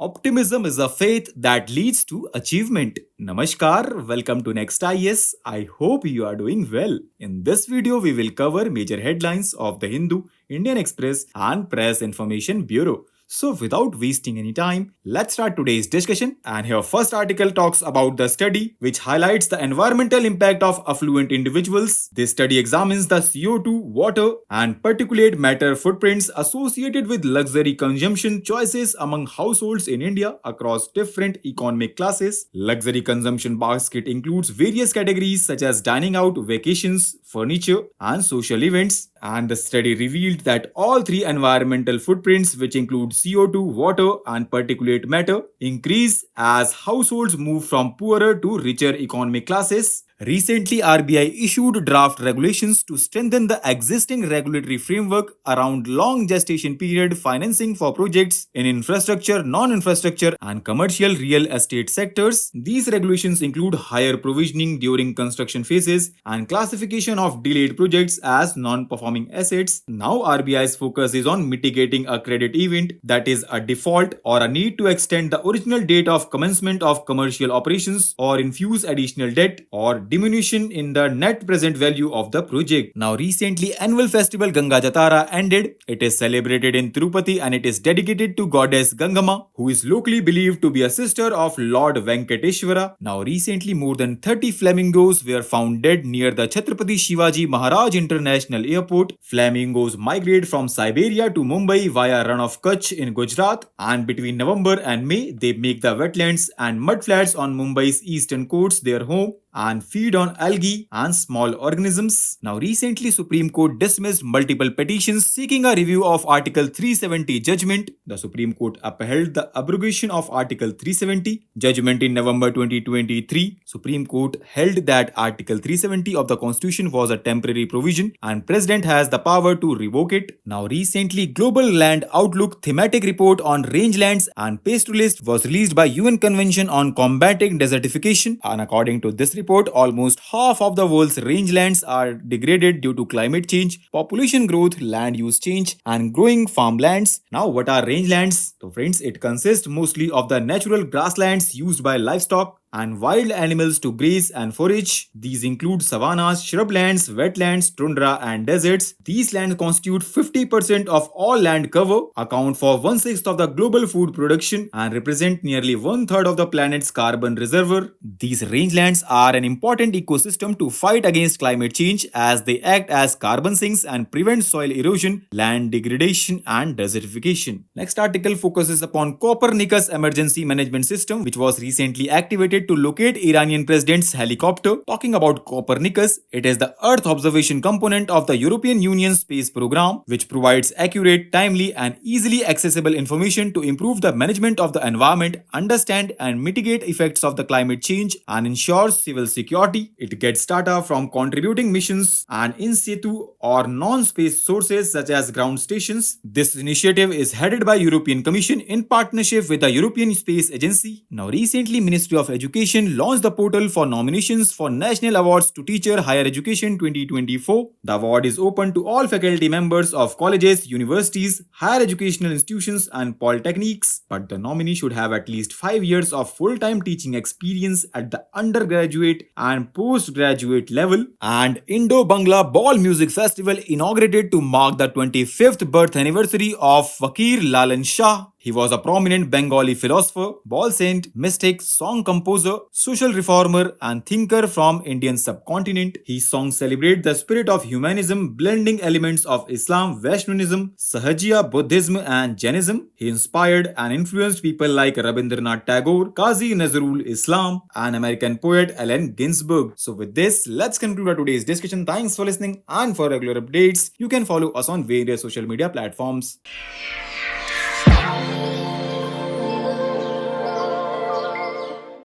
Optimism is a faith that leads to achievement. Namaskar, welcome to Next IS. I hope you are doing well. In this video, we will cover major headlines of the Hindu, Indian Express, and Press Information Bureau. So, without wasting any time, let's start today's discussion. And here, first article talks about the study which highlights the environmental impact of affluent individuals. This study examines the CO2, water, and particulate matter footprints associated with luxury consumption choices among households in India across different economic classes. Luxury consumption basket includes various categories such as dining out, vacations, furniture, and social events. And the study revealed that all three environmental footprints, which include CO2, water, and particulate matter, increase as households move from poorer to richer economic classes. Recently, RBI issued draft regulations to strengthen the existing regulatory framework around long gestation period financing for projects in infrastructure, non-infrastructure, and commercial real estate sectors. These regulations include higher provisioning during construction phases and classification of delayed projects as non-performing assets. Now, RBI's focus is on mitigating a credit event, that is, a default or a need to extend the original date of commencement of commercial operations or infuse additional debt or diminution in the net present value of the project. Now, recently, annual festival Ganga Jatara ended. It is celebrated in Tirupati and it is dedicated to goddess Gangama, who is locally believed to be a sister of Lord Venkateshwara. Now, recently, more than 30 flamingos were found dead near the Chhatrapati Shivaji Maharaj International Airport. Flamingos migrate from Siberia to Mumbai via Run of Kutch in Gujarat, and between November and May, they make the wetlands and mudflats on Mumbai's eastern coasts their home and feed on algae and small organisms. Now, recently, Supreme Court dismissed multiple petitions seeking a review of Article 370 judgment. The Supreme Court upheld the abrogation of Article 370 judgment in November 2023. Supreme Court held that Article 370 of the Constitution was a temporary provision and President has the power to revoke it. Now, recently, Global Land Outlook thematic report on rangelands and pastoralists was released by UN Convention on Combating Desertification, and according to this report, almost half of the world's rangelands are degraded due to climate change, population growth, land use change, and growing farmlands. Now, what are rangelands? So, friends, it consists mostly of the natural grasslands used by livestock and wild animals to graze and forage. These include savannas, shrublands, wetlands, tundra, and deserts. These lands constitute 50% of all land cover, account for 1/6 of the global food production, and represent nearly 1/3 of the planet's carbon reservoir. These rangelands are an important ecosystem to fight against climate change as they act as carbon sinks and prevent soil erosion, land degradation, and desertification. Next article focuses upon Copernicus Emergency Management System, which was recently activated to locate Iranian president's helicopter. Talking about Copernicus, it is the Earth observation component of the European Union space program, which provides accurate, timely, and easily accessible information to improve the management of the environment, understand and mitigate effects of the climate change, and ensures civil security. It gets data from contributing missions and in situ or non-space sources such as ground stations. This initiative is headed by European Commission in partnership with the European Space Agency. Now, recently, Ministry of Education launched the portal for nominations for National Awards to Teacher Higher Education 2024. The award is open to all faculty members of colleges, universities, higher educational institutions, and polytechnics, but the nominee should have at least 5 years of full-time teaching experience at the undergraduate and postgraduate level. And Indo-Bangla Ball Music Festival inaugurated to mark the 25th birth anniversary of Fakir Lalan Shah. He was a prominent Bengali philosopher, ball saint, mystic, song composer, social reformer, and thinker from Indian subcontinent. His songs celebrate the spirit of humanism, blending elements of Islam, Vaishnavism, Sahajiya, Buddhism, and Jainism. He inspired and influenced people like Rabindranath Tagore, Qazi Nazrul Islam, and American poet Allen Ginsberg. So with this, let's conclude today's discussion. Thanks for listening, and for regular updates, you can follow us on various social media platforms.